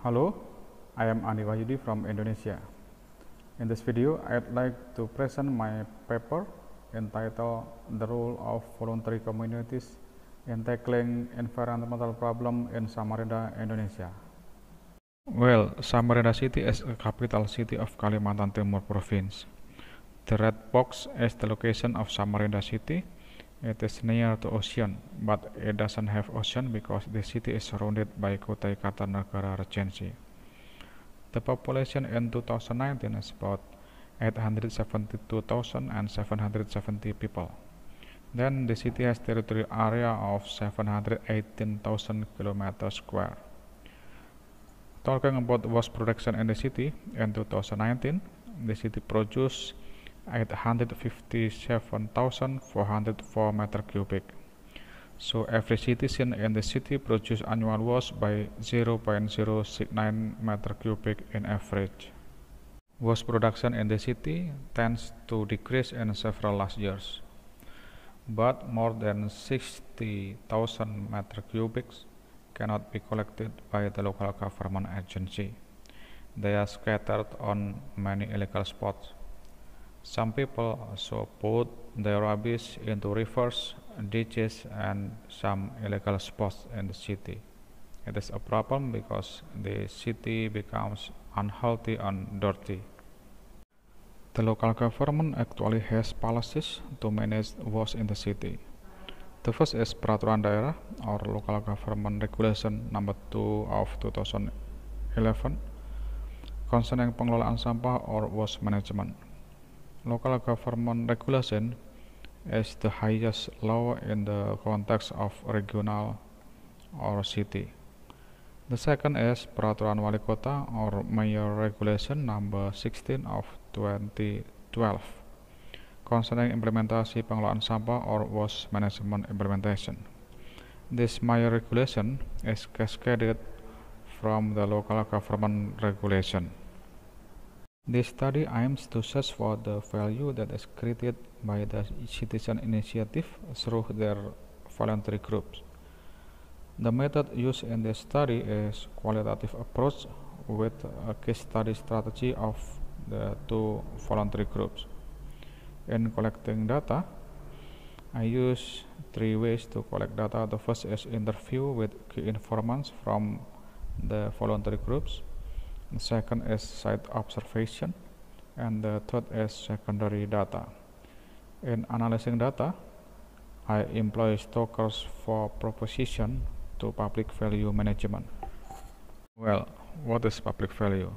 Hello, I am Ani Wahyudi from Indonesia. In this video, I'd like to present my paper entitled The Role of Voluntary Communities in Tackling Environmental Problem in Samarinda, Indonesia. Well, Samarinda City is a capital city of Kalimantan Timur Province. The red box is the location of Samarinda City. It is near to ocean, but it doesn't have ocean because the city is surrounded by Kutai Kartanegara Regency. The population in 2019 is about 872,770 people. Then the city has territorial area of 718,000 km square. Talking about waste production in the city, in 2019, the city produced 857,404 meter cubic. So every citizen in the city produces annual waste by 0.069 meter cubic in average. Waste production in the city tends to decrease in several last years, but more than 60,000 meter cubics cannot be collected by the local government agency. They are scattered on many illegal spots. Some people also put their rubbish into rivers, ditches, and some illegal spots in the city. It is a problem because the city becomes unhealthy and dirty. The local government actually has policies to manage waste in the city. The first is Peraturan Daerah or Local Government Regulation Number 2 of 2011 concerning pengelolaan sampah or waste management. Local government regulation is the highest law in the context of regional or city. The second is Peraturan Wali Kota or Mayor Regulation Number 16 of 2012 concerning implementasi pengelolaan sampah or waste management implementation. This Mayor Regulation is cascaded from the local government regulation. This study aims to search for the value that is created by the citizen initiative through their voluntary groups. The method used in this study is qualitative approach with a case study strategy of the two voluntary groups. In collecting data, I use three ways to collect data. The first is interview with key informants from the voluntary groups. The second is site observation, and the third is secondary data. In analyzing data, I employ Stoker's four proposition to public value management. Well, what is public value?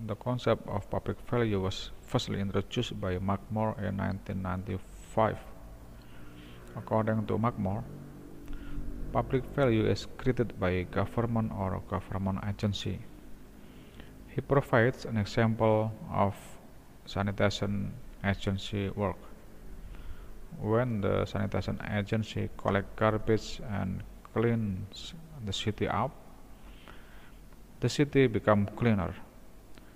The concept of public value was firstly introduced by Mark Moore in 1995. According to Mark Moore, public value is created by government or government agency. He provides an example of sanitation agency work. When the sanitation agency collects garbage and cleans the city up, the city becomes cleaner.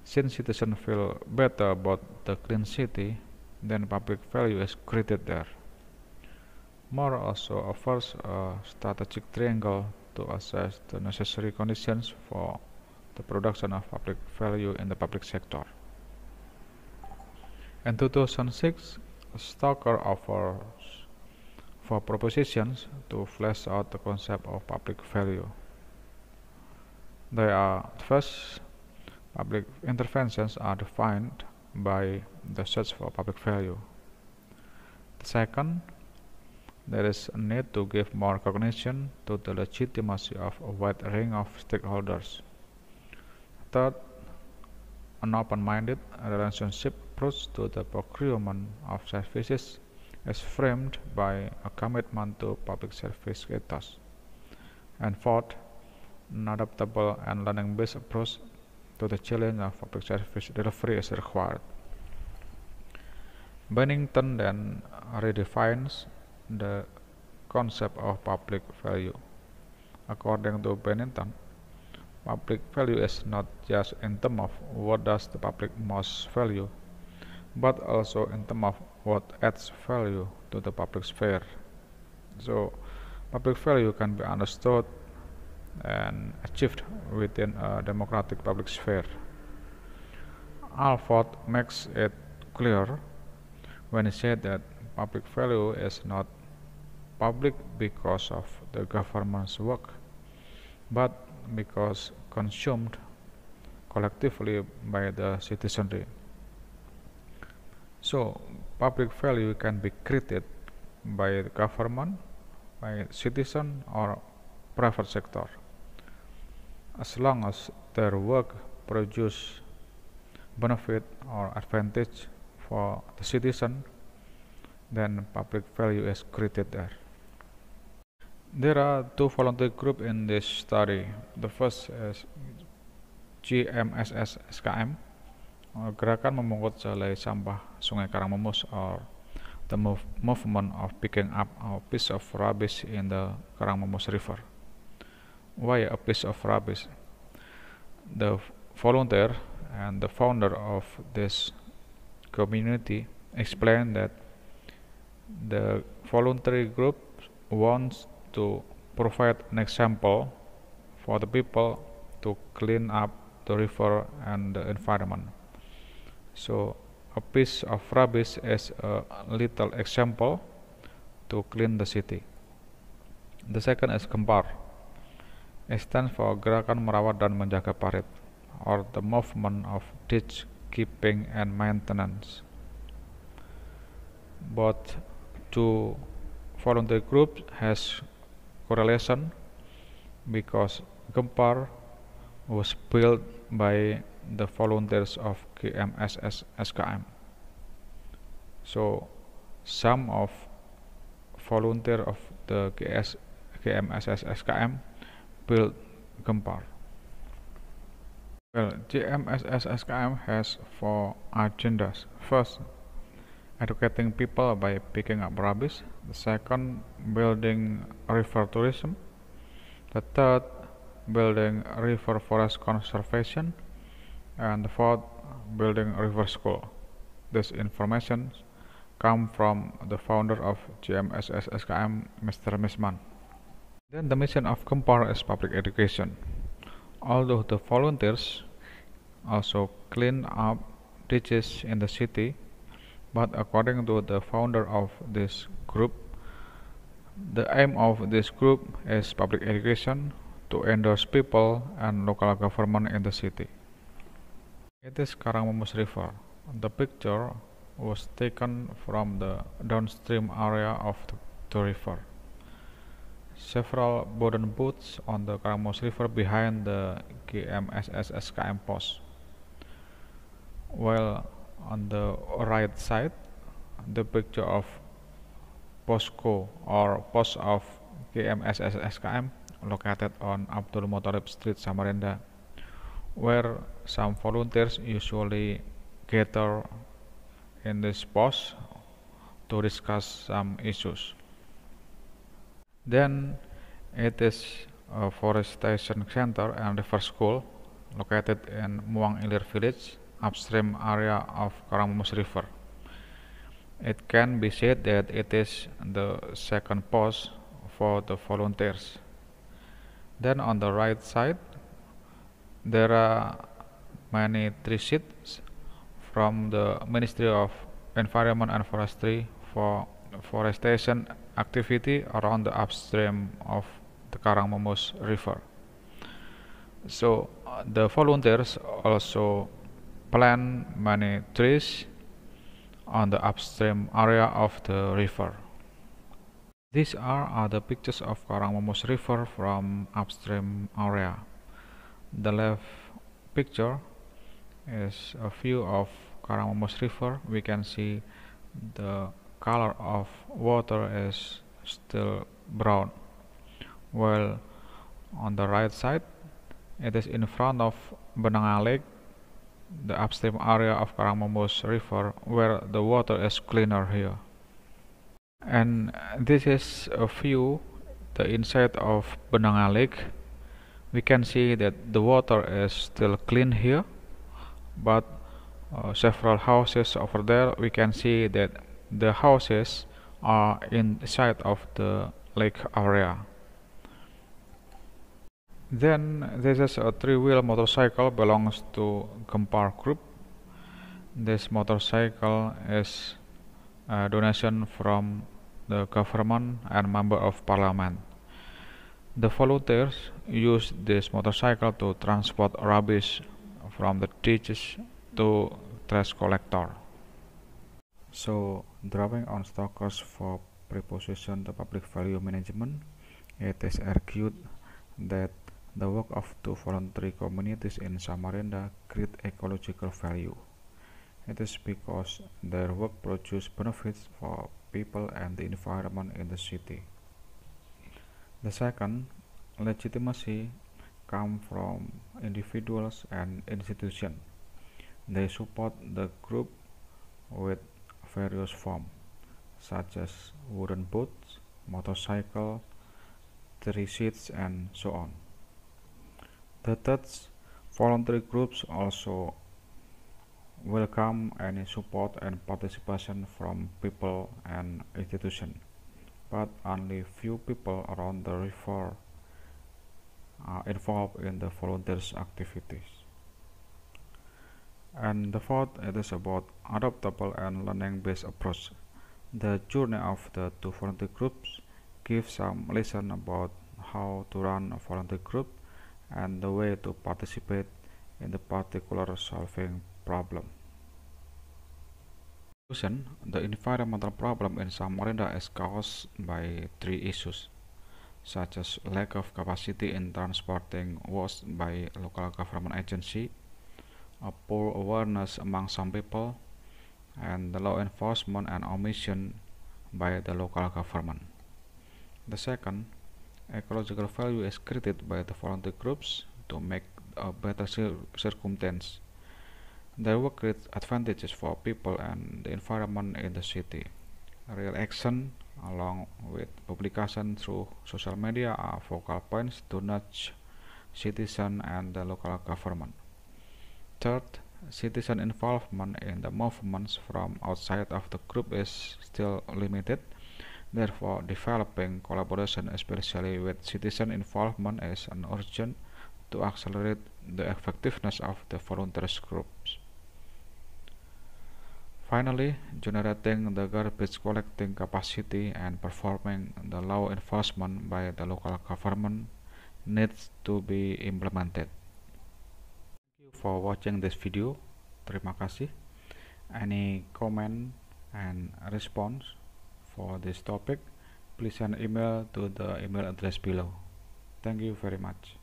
Since citizens feel better about the clean city, then public value is created there. Moore also offers a strategic triangle to assess the necessary conditions for the production of public value in the public sector. In 2006, Stoker offers four propositions to flesh out the concept of public value. They are: first, public interventions are defined by the search for public value. The second, there is a need to give more recognition to the legitimacy of a wide range of stakeholders. Third, an open-minded relationship approach to the procurement of services is framed by a commitment to public service ethos. And fourth, an adaptable and learning-based approach to the challenge of public service delivery is required. Bennington then redefines the concept of public value. According to Bennington, public value is not just in terms of what does the public most value, but also in terms of what adds value to the public sphere. So, public value can be understood and achieved within a democratic public sphere. Alford makes it clear when he said that public value is not public because of the government's work, but because consumed collectively by the citizenry. So, public value can be created by the government, by citizen, or private sector. As long as their work produce benefit or advantage for the citizen, then public value is created there. There are two volunteer groups in this study. The first is GMSS SKM, gerakan memungut selai sampah Sungai Karangmemus, or the movement of picking up a piece of rubbish in the Karangmemus River. Why a piece of rubbish? The volunteer and the founder of this community explained that the voluntary group wants to provide an example for the people to clean up the river and the environment. So a piece of rubbish is a little example to clean the city. The second is Gempar. It stands for Gerakan Merawat dan Menjaga Parit, or the movement of ditch keeping and maintenance. Both two volunteer groups has correlation because Gempar was built by the volunteers of GMSS SKM. So some of volunteer of the GMSS SKM built Gempar. Well, GMSS SKM has 4 agendas. First, educating people by picking up rubbish. The second, building river tourism. The third, building river forest conservation. And the fourth, building river school. This information come from the founder of GMSS SKM, Mr. Misman. Then the mission of Gempar is public education. Although the volunteers also clean up ditches in the city, but according to the founder of this group, the aim of this group is public education to endorse people and local government in the city. It is Karangmemus River. The picture was taken from the downstream area of the river. Several wooden boats on the Karangmemus River behind the GMSS SKM post. While on the right side, the picture of POSCO, or post of GMSS SKM, located on Abdul Muttalib Street, Samarinda, where some volunteers usually gather in this post to discuss some issues. Then it is a forestation center and river school located in Muang Ilir village, upstream area of Karangmemus River. It can be said that it is the second post for the volunteers. Then on the right side, there are many tree sheets from the Ministry of Environment and Forestry for forestation activity around the upstream of the Karangmemus River. So the volunteers also plant many trees on the upstream area of the river. These are the pictures of Karangmemus River from upstream area. The left picture is a view of Karangmemus River. We can see the color of water is still brown, while on the right side it is in front of Benanga Lake, the upstream area of Karangmemus River, where the water is cleaner here. And this is a view the inside of Benanga Lake. We can see that the water is still clean here, but several houses over there, we can see that the houses are inside of the lake area. Then this is a three-wheel motorcycle belongs to Gempar Group. This motorcycle is a donation from the government and member of parliament. The volunteers use this motorcycle to transport rubbish from the ditches to trash collector. So, drawing on Stoker's for preposition to public value management, it is argued that the work of two voluntary communities in Samarinda create ecological value. It is because their work produces benefits for people and the environment in the city. The second, legitimacy comes from individuals and institutions. They support the group with various forms, such as wooden boats, motorcycle, tree seats, and so on. The third, voluntary groups also welcome any support and participation from people and institutions, but only few people around the river are involved in the volunteers' activities. And the fourth, it is about adaptable and learning-based approach. The journey of the two volunteer groups gives some lesson about how to run a volunteer group and the way to participate in the particular solving problem. The environmental problem in Samarinda is caused by three issues, such as lack of capacity in transporting waste by local government agency, a poor awareness among some people, and the law enforcement and omission by the local government. The second, ecological value is created by the volunteer groups to make a better circumstance. Their work creates advantages for people and the environment in the city. Real action, along with publication through social media, are focal points to nudge citizens and the local government. Third, citizen involvement in the movements from outside of the group is still limited. Therefore, developing collaboration, especially with citizen involvement, is an urgent to accelerate the effectiveness of the volunteers groups. Finally, generating the garbage collecting capacity and performing the law enforcement by the local government needs to be implemented. Thank you for watching this video. Terima kasih. Any comment and response for this topic, please send email to the email address below. Thank you very much.